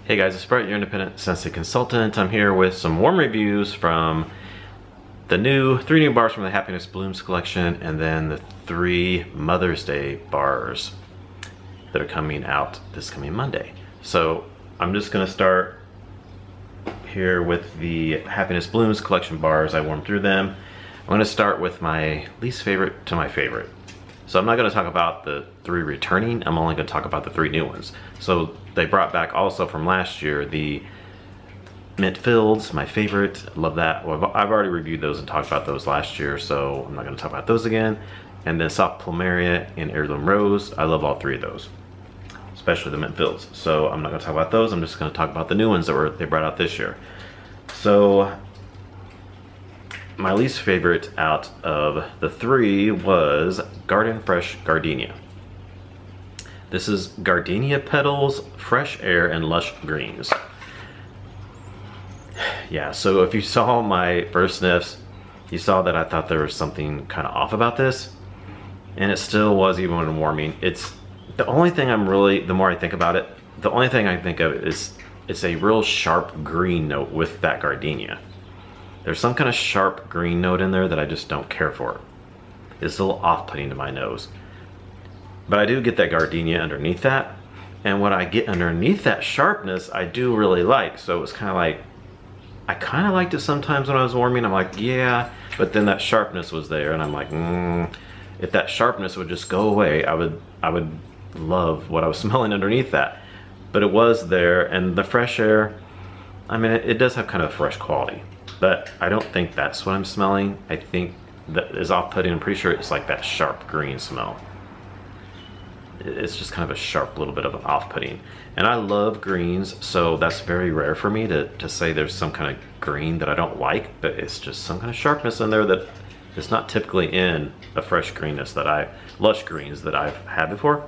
Hey guys, it's Brett, your independent Scentsy consultant. I'm here with some warm reviews from the three new bars from the Happiness Blooms collection, and then the 3 Mother's Day bars that are coming out this coming Monday. So I'm just gonna start here with the Happiness Blooms collection bars. I warmed through them. I'm gonna start with my least favorite to my favorite. So I'm not going to talk about the 3 returning, I'm only going to talk about the 3 new ones. So they brought back also from last year the Mint Fields, my favorite, love that. Well, I've already reviewed those and talked about those last year, so I'm not going to talk about those again. And then Soft Plumeria and Heirloom Rose, I love all 3 of those, especially the Mint Fields. So I'm not going to talk about those, I'm just going to talk about the new ones that they brought out this year. So my least favorite out of the 3 was Garden Fresh Gardenia. This is Gardenia Petals, Fresh Air, and Lush Greens. Yeah, so if you saw my first sniffs, you saw that I thought there was something kind of off about this, and it still was even when warming. It's the only thing the more I think about it, the only thing I think of is it's a real sharp green note with that gardenia. There's some kind of sharp green note in there that I just don't care for. It's a little off-putting to my nose. But I do get that gardenia underneath that, and what I get underneath that sharpness I do really like. So it's kind of like, I kind of liked it sometimes when I was warming. I'm like, yeah, but then that sharpness was there, and I'm like, if that sharpness would just go away, I would love what I was smelling underneath that. But it was there, and the fresh air, I mean, it does have kind of fresh quality. But I don't think that's what I'm smelling. I think that is off-putting. I'm pretty sure it's like that sharp green smell. It's just kind of a sharp little bit of an off-putting. And I love greens, so that's very rare for me to say there's some kind of green that I don't like, but it's just some kind of sharpness in there that is not typically in a fresh greenness lush greens that I've had before.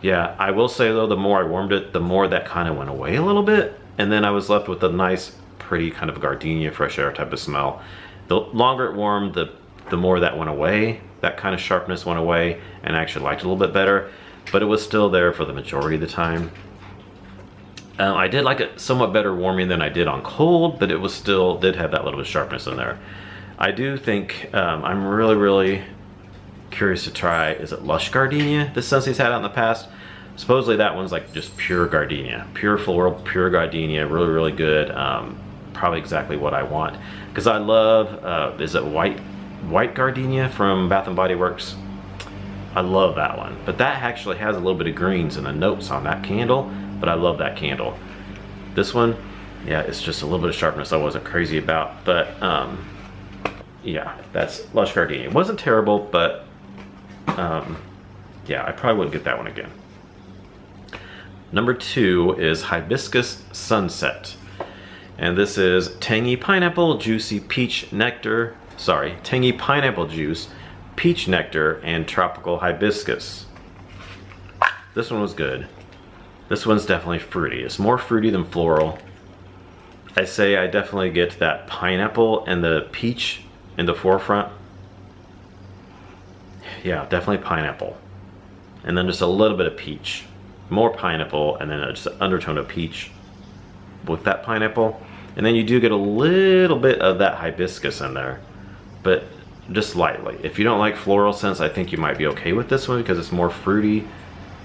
Yeah, I will say though, the more I warmed it, the more that kind of went away a little bit, and then I was left with a nice, pretty kind of gardenia fresh air type of smell. The longer it warmed, the more that went away. That kind of sharpness went away, and I actually liked it a little bit better, but it was still there for the majority of the time. I did like it somewhat better warming than I did on cold, but it was still did have that little bit of sharpness in there. I do think I'm really curious to try, is it Lush Gardenia that Scentsy's had out in the past? Supposedly that one's like just pure gardenia, pure floral, pure gardenia, really good. Probably exactly what I want, because I love is it white gardenia from Bath and Body Works? I love that one, but that actually has a little bit of greens in the notes on that candle, but I love that candle. This one, yeah, it's just a little bit of sharpness I wasn't crazy about, but yeah, that's Lush Gardenia. It wasn't terrible, but yeah, I probably wouldn't get that one again. Number 2 is Hibiscus Sunset. And this is tangy pineapple, juicy peach nectar, tangy pineapple juice, peach nectar, and tropical hibiscus. This one was good. This one's definitely fruity. It's more fruity than floral. I say I definitely get that pineapple and the peach in the forefront. Yeah, definitely pineapple. And then just a little bit of peach. More pineapple, and then just an undertone of peach with that pineapple. And then you do get a little bit of that hibiscus in there, but just lightly. If you don't like floral scents, I think you might be okay with this one because it's more fruity.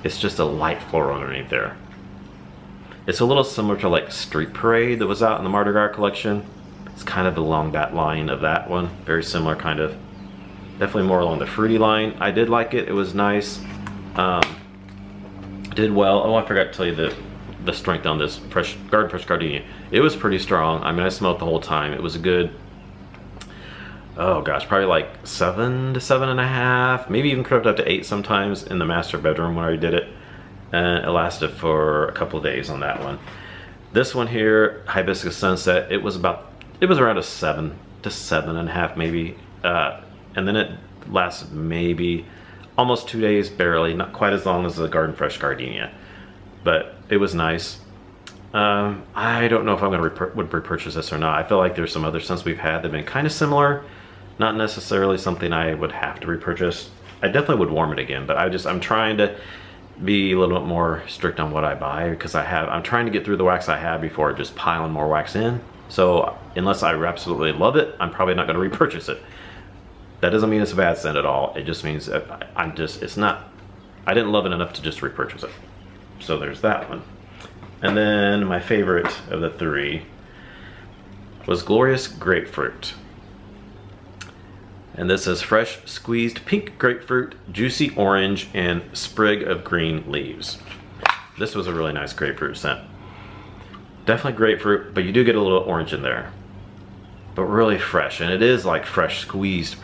It's just a light floral underneath there. It's a little similar to like Street Parade that was out in the Mardi Gras collection. It's kind of along that line of that one. Very similar kind of. Definitely more along the fruity line. I did like it. It was nice. Did well. Oh, I forgot to tell you the strength on this Garden Fresh Gardenia. It was pretty strong. I mean, I smelled it the whole time. It was a good, oh gosh, probably like 7 to 7.5, maybe even crept up to 8 sometimes in the master bedroom when I did it. And it lasted for a couple of days on that one. This one here, Hibiscus Sunset, it was around a 7 to 7.5 maybe. And then it lasted maybe almost 2 days, barely, not quite as long as the Garden Fresh Gardenia, but it was nice. I don't know if I'm gonna would repurchase this or not. I feel like there's some other scents we've had that have been kind of similar, not necessarily something I would have to repurchase. I definitely would warm it again, but I'm trying to, be a little bit more strict on what I buy, because I'm trying to get through the wax I have before just piling more wax in. So unless I absolutely love it, I'm probably not going to repurchase it. That doesn't mean it's a bad scent at all. It just means that I didn't love it enough to just repurchase it. So there's that one. And then my favorite of the three was Glorious Grapefruit. And this is fresh squeezed pink grapefruit, juicy orange, and sprig of green leaves. This was a really nice grapefruit scent. Definitely grapefruit, but you do get a little orange in there. But really fresh, and it is like fresh squeezed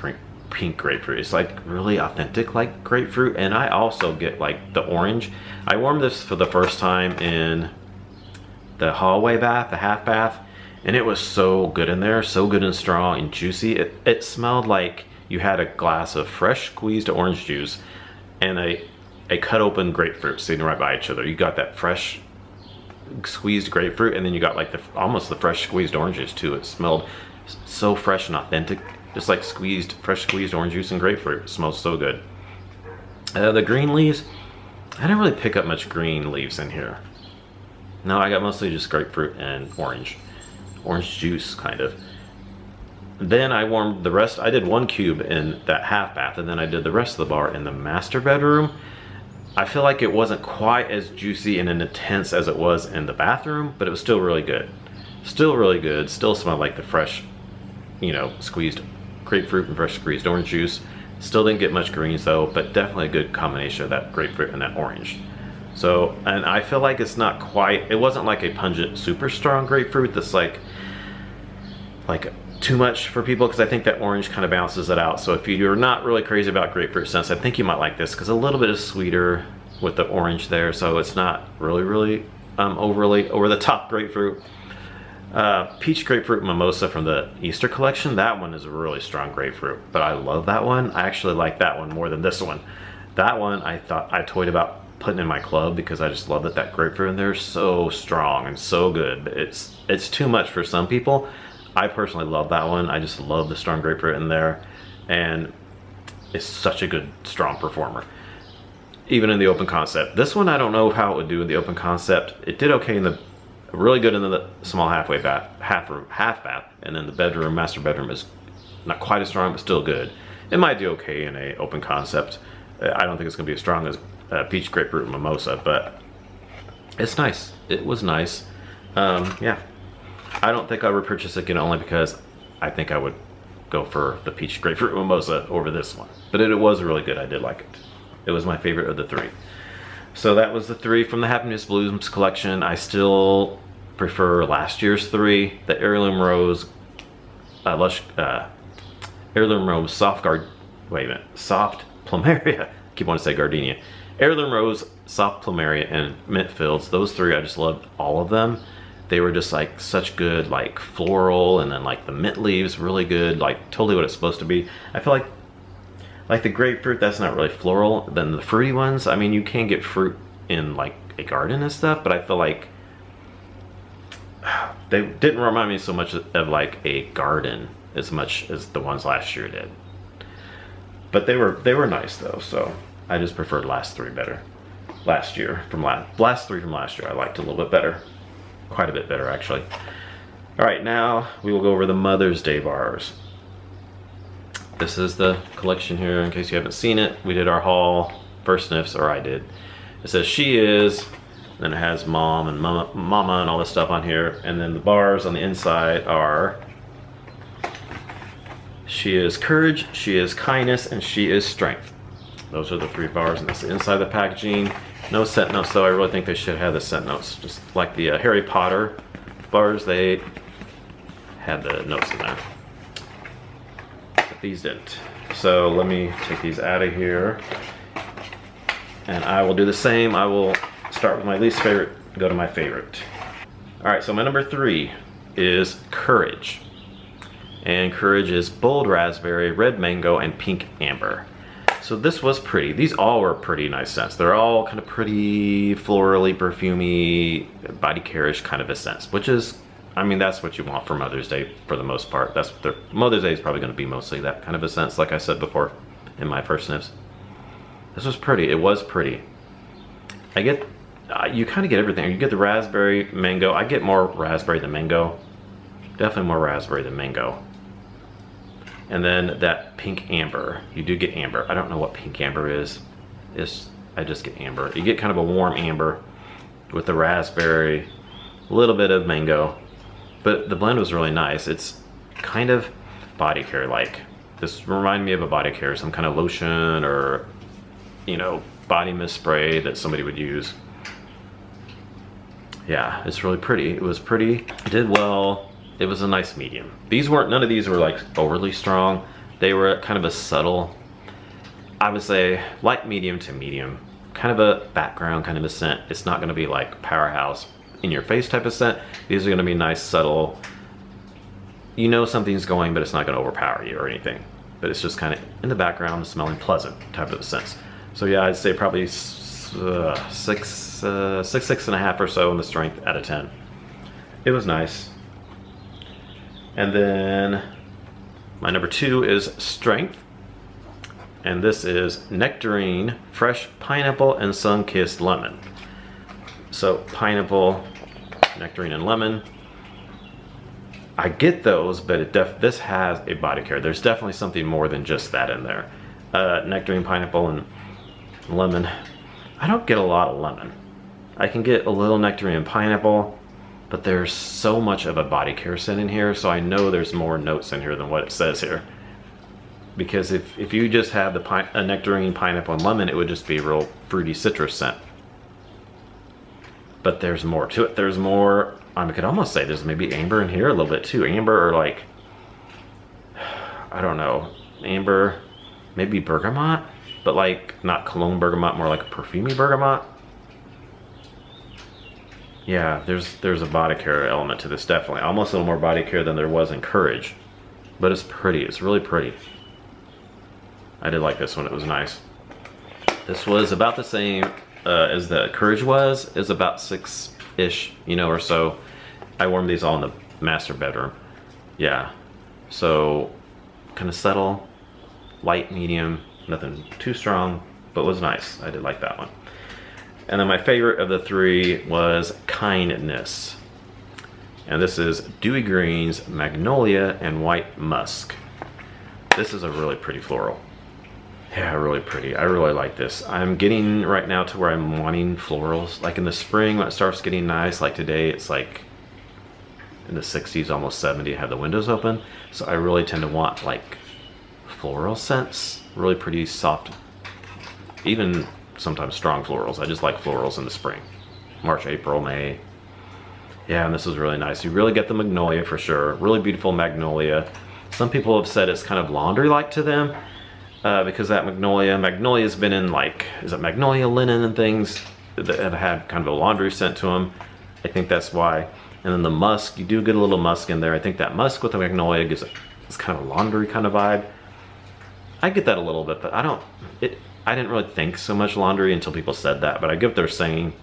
pink grapefruit. It's like really authentic like grapefruit, and I also get like the orange. I warmed this for the first time in the hallway bath, the half bath, and it was so good in there, so good and strong and juicy. It smelled like you had a glass of fresh squeezed orange juice and a cut open grapefruit sitting right by each other. You got that fresh squeezed grapefruit, and then you got like almost the fresh squeezed oranges too. It smelled so fresh and authentic, just like fresh squeezed orange juice and grapefruit. It smells so good. The green leaves, I didn't really pick up much green leaves in here. No, I got mostly just grapefruit and orange juice kind of. Then I warmed the rest. I did 1 cube in that half bath, and then I did the rest of the bar in the master bedroom. I feel like it wasn't quite as juicy and intense as it was in the bathroom, but it was still really good. Still really good. Still smelled like the fresh, you know, squeezed grapefruit and fresh squeezed orange juice. Still didn't get much greens though, but definitely a good combination of that grapefruit and that orange. So, and I feel like it's not quite, it wasn't like a pungent, super strong grapefruit that's like too much for people, because I think that orange kind of balances it out. So if you're not really crazy about grapefruit scents, I think you might like this, because a little bit is sweeter with the orange there, so it's not really overly over the top grapefruit. Peach Grapefruit Mimosa from the Easter collection, that one is a really strong grapefruit, but I love that one. I actually like that one more than this one. That one I thought I toyed about putting in my club, because I just love that grapefruit in there is so strong and so good. It's too much for some people. I personally love that one. I just love the strong grapefruit in there, and it's such a good strong performer even in the open concept. This one I don't know how it would do in the open concept. It did okay in the really good in the small half bath, and then the bedroom, master bedroom, is not quite as strong but still good. It might do okay in a open concept. I don't think it's gonna be as strong as Peach Grapefruit Mimosa, but it's nice. It was nice. Yeah, I don't think I'll repurchase it again, only because I think I would go for the Peach Grapefruit Mimosa over this one. But it was really good. I did like it. It was my favorite of the three. So that was the three from the Happiness Blooms collection. I still prefer last year's three, the Heirloom Rose, Heirloom Rose Soft Plumeria. I keep wanting to say Gardenia. Heirloom Rose, Soft Plumeria, and Mint Fields. Those three, I just loved all of them. They were just like such good, like floral, and then like the mint leaves, really good, like totally what it's supposed to be. I feel like the grapefruit, that's not really floral. Then the fruity ones, I mean, you can get fruit in like a garden and stuff, but I feel like they didn't remind me so much of like a garden as much as the ones last year did. But they were nice though, so I just preferred last three better. Last three from last year I liked a little bit better. Quite a bit better actually. All right, now we will go over the Mother's Day bars. This is the collection here, in case you haven't seen it. We did our haul, first sniffs, or I did. It says She Is, then it has Mom and Mama and all this stuff on here, and then the bars on the inside are She Is Courage, She Is Kindness, and She Is Strength. Those are the three bars, and that's the inside of the packaging. No scent notes though. I really think they should have the scent notes. Just like the Harry Potter bars, they had the notes in there. But these didn't. So let me take these out of here. And I will do the same. I will start with my least favorite, go to my favorite. All right, so my number 3 is Courage. And Courage is bold raspberry, red mango, and pink amber. So this was pretty. These all were pretty nice scents. They're all kind of pretty florally, perfumey, body care-ish kind of a scent, which is, I mean, that's what you want for Mother's Day for the most part. That's Mother's Day is probably going to be mostly that kind of a scent, like I said before in my first sniffs. This was pretty. It was pretty. I get, you kind of get everything. You get the raspberry, mango. I get more raspberry than mango. Definitely more raspberry than mango. And then that pink amber. You do get amber. I don't know what pink amber is. I just get amber. You get kind of a warm amber with the raspberry, a little bit of mango. But the blend was really nice. It's kind of body care like. This reminded me of a body care, some kind of lotion or, you know, body mist spray that somebody would use. Yeah, it's really pretty. It was pretty. It did well. It was a nice medium. These weren't, none of these were like overly strong. They were kind of a subtle, I would say light medium to medium. Kind of a background kind of a scent. It's not gonna be like powerhouse in your face type of scent. These are gonna be nice, subtle. You know something's going, but it's not gonna overpower you or anything. But it's just kind of in the background, smelling pleasant type of a sense. So yeah, I'd say probably 6.5 or so in the strength out of 10. It was nice. And then my number 2 is strength. And this is Nectarine Fresh Pineapple and Sun-Kissed Lemon. So pineapple, nectarine, and lemon. I get those, but this has a body care. There's definitely something more than just that in there. Nectarine, pineapple, and lemon. I don't get a lot of lemon. I can get a little nectarine and pineapple, but there's so much of a body care scent in here, so I know there's more notes in here than what it says here. Because if you just have a nectarine, pineapple, and lemon, it would just be a real fruity citrus scent. But there's more to it. There's more, I could almost say there's maybe amber in here a little bit too. Amber or like, I don't know, amber, maybe bergamot, but like not cologne bergamot, more like a perfumey bergamot. Yeah, there's a body care element to this, definitely. Almost a little more body care than there was in Courage. But it's pretty, it's really pretty. I did like this one, it was nice. This was about the same as the Courage was. It's about 6-ish, you know, or so. I warmed these all in the master bedroom. Yeah, so kind of subtle, light, medium, nothing too strong, but was nice. I did like that one. And then my favorite of the 3 was Kindness. And this is Dewy Greens, Magnolia, and White Musk. This is a really pretty floral. Yeah, really pretty. I really like this. I'm getting right now to where I'm wanting florals. Like in the spring when it starts getting nice, like today it's like in the 60s, almost 70, I have the windows open. So I really tend to want like floral scents, really pretty soft, even sometimes strong florals. I just like florals in the spring. March, April, May. Yeah, and this is really nice. You really get the magnolia for sure. Really beautiful magnolia. Some people have said it's kind of laundry-like to them. Because that magnolia's been in like, is it magnolia linen and things that have had kind of a laundry scent to them. I think that's why. And then the musk, you do get a little musk in there. I think that musk with the magnolia gives it's kind of a laundry kind of vibe. I get that a little bit, but I didn't really think so much laundry until people said that, but I get what they're saying,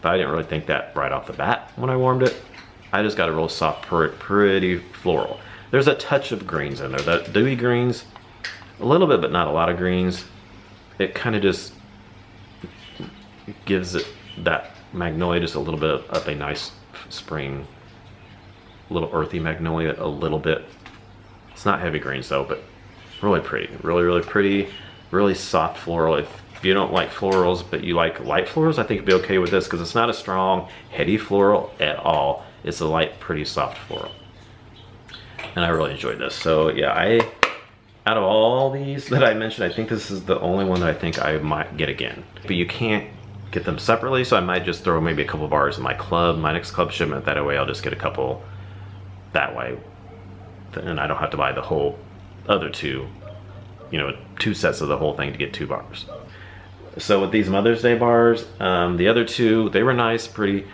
but I didn't really think that right off the bat when I warmed it. I just got a real soft, pretty floral. There's a touch of greens in there, that dewy greens. A little bit, but not a lot of greens. It kind of just gives it that magnolia just a little bit of a nice spring, little earthy magnolia, a little bit. It's not heavy greens though, but really pretty, really pretty, really soft floral. If you don't like florals, but you like light florals, I think you'd be okay with this because it's not a strong, heady floral at all. It's a light, pretty soft floral. And I really enjoyed this. So yeah, out of all these that I mentioned, I think this is the only one that I think I might get again. But you can't get them separately, so I might just throw maybe a couple bars in my next club shipment. That way I'll just get a couple that way. And I don't have to buy the whole other 2, you know, 2 sets of the whole thing to get 2 bars. So with these Mother's Day bars, the other 2, they were nice, pretty.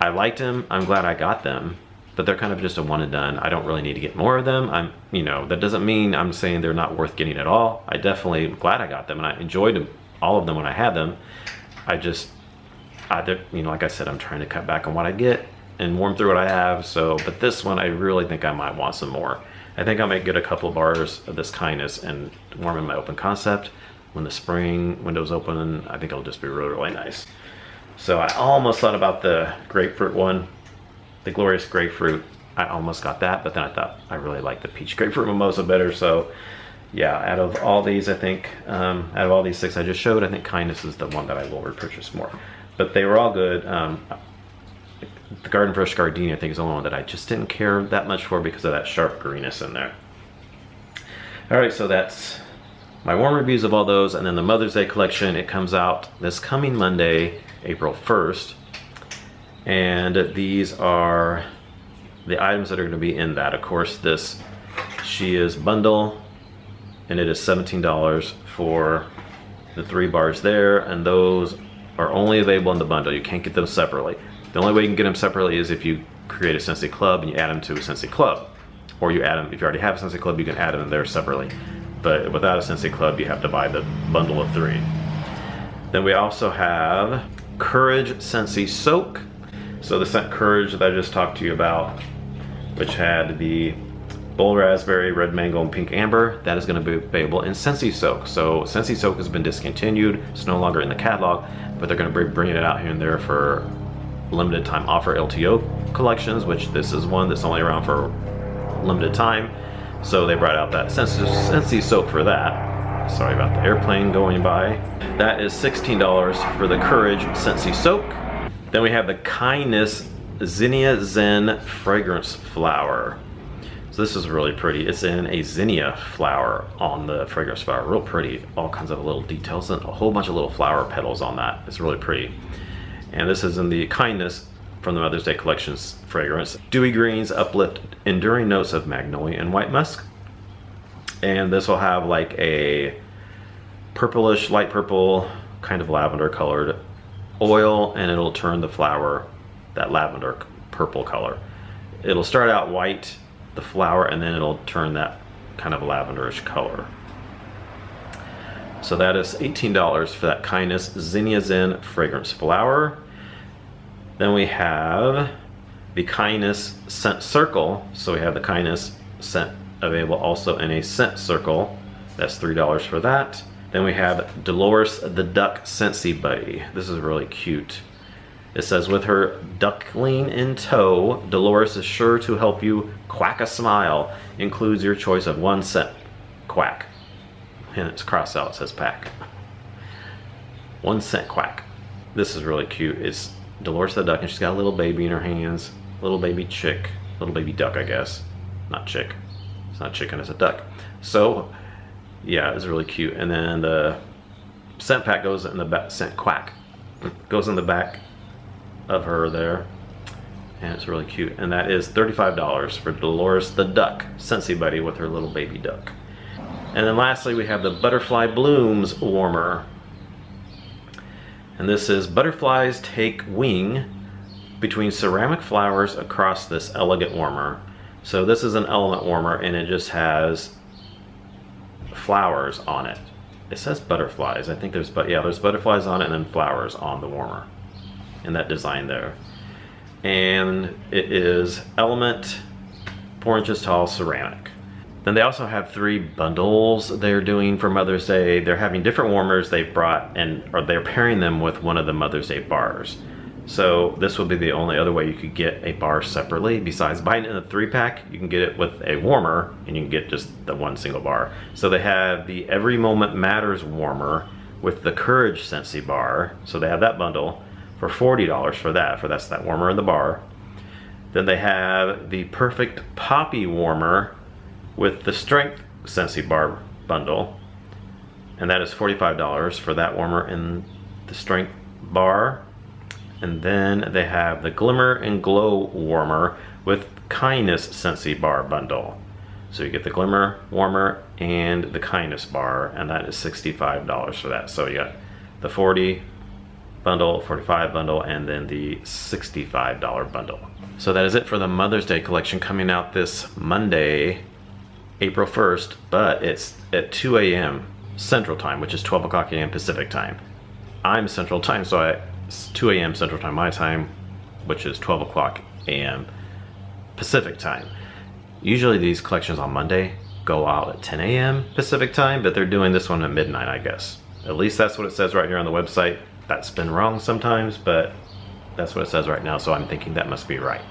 I liked them, I'm glad I got them. But they're kind of just a one and done. I don't really need to get more of them. You know, that doesn't mean I'm saying they're not worth getting at all. I definitely am glad I got them and I enjoyed them, all of them when I had them. You know, like I said, I'm trying to cut back on what I get and warm through what I have. So, but this one, I really think I might want some more. I think I might get a couple of bars of this Kindness and warm in my open concept. When the spring windows open, I think it'll just be really, really nice. So I almost thought about the grapefruit one, the Glorious Grapefruit. I almost got that, but then I thought I really like the peach grapefruit mimosa better. So yeah, out of all these, I think, out of all these 6 I just showed, I think Kindness is the one that I will repurchase more. But they were all good. The Garden Fresh Gardenia, I think, is the only one that I just didn't care that much for because of that sharp greenness in there. All right, so that's my warm reviews of all those. And then the Mother's Day collection, it comes out this coming Monday, April 1st. And these are the items that are going to be in that. Of course, this She Is bundle, and it is $17 for the 3 bars there, and those are only available in the bundle. You can't get them separately. The only way you can get them separately is if you create a Scentsy Club and you add them to a Scentsy Club. Or you add them, if you already have a Scentsy Club, you can add them there separately. But without a Scentsy Club, you have to buy the bundle of 3. Then we also have Courage Scentsy Soak. So the scent Courage that I just talked to you about, which had the Bold Raspberry, Red Mango, and Pink Amber, that is going to be available in Scentsy Soak. So Scentsy Soak has been discontinued. It's no longer in the catalog, but they're going to be bringing it out here and there for limited time offer LTO collections, which this is one that's only around for limited time. So they brought out that Scentsy Soak for that. Sorry about the airplane going by. That is $16 for the Courage Scentsy Soak. Then we have the Kindness Zinnia Zen Fragrance Flower. So this is really pretty. It's in a zinnia flower on the fragrance flower. Real pretty. All kinds of little details and a whole bunch of little flower petals on that. It's really pretty. And this is in the Kindness from the Mother's Day Collections fragrance. Dewy greens uplift enduring notes of magnolia and white musk. And this will have like a purplish, light purple, kind of lavender colored oil, and it'll turn the flower that lavender purple color. It'll start out white, the flower, and then it'll turn that kind of lavenderish color. So that is $18 for that Kindness Zinnia Zen Fragrance Flower. Then we have the Kindness Scent Circle. So we have the Kindness scent available also in a scent circle. That's $3 for that. Then we have Dolores the Duck Scentsy Buddy. This is really cute. It says, with her duckling in tow, Dolores is sure to help you quack a smile. Includes your choice of 1 scent. Quack. And it's crossed out, it says pack. 1 scent quack. This is really cute. It's Dolores the Duck, and she's got a little baby in her hands. Little baby chick. Little baby duck, I guess. Not chick. It's not chicken, it's a duck. So, yeah, it's really cute. And then the scent pack goes in the back, scent quack. Goes in the back of her there, and it's really cute. And that is $35 for Dolores the Duck Scentsy Buddy with her little baby duck. And then lastly, we have the Butterfly Blooms Warmer. And this is butterflies take wing between ceramic flowers across this elegant warmer. So this is an element warmer, and it just has flowers on it. It says butterflies. I think there's butterflies on it and then flowers on the warmer in that design there. And it is element 4 inches tall ceramic. Then they also have 3 bundles they're doing for Mother's Day. They're having different warmers they've brought, or they're pairing them with one of the Mother's Day bars. So this would be the only other way you could get a bar separately. Besides buying it in a 3-pack, you can get it with a warmer, and you can get just the 1 single bar. So they have the Every Moment Matters warmer with the Courage Scentsy bar. So they have that bundle for $40 for that, that's that warmer in the bar. Then they have the Perfect Poppy warmer with the Strength Scentsy bar bundle, and that is $45 for that warmer in the Strength bar. And then they have the Glimmer and Glow warmer with Kindness Scentsy bar bundle. So you get the Glimmer warmer and the Kindness bar, and that is $65 for that. So you got the 40 bundle, 45 bundle, and then the $65 bundle. So that is it for the Mother's Day collection coming out this Monday, April 1st, but it's at 2 a.m. Central Time, which is 12 o'clock a.m. Pacific Time. I'm Central Time, so it's 2 a.m. Central Time, my time, which is 12 o'clock a.m. Pacific Time. Usually these collections on Monday go out at 10 a.m. Pacific Time, but they're doing this one at midnight, I guess. At least that's what it says right here on the website. That's been wrong sometimes, but that's what it says right now, so I'm thinking that must be right.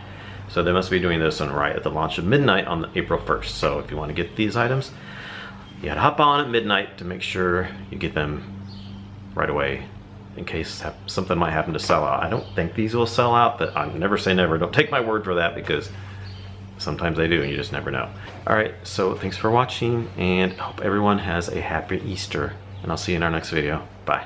So they must be doing this on right at the launch of midnight on April 1st. So if you want to get these items, you gotta hop on at midnight to make sure you get them right away in case something might happen to sell out. I don't think these will sell out, but I never say never. Don't take my word for that, because sometimes they do and you just never know. All right, so thanks for watching, and I hope everyone has a happy Easter, and I'll see you in our next video. Bye.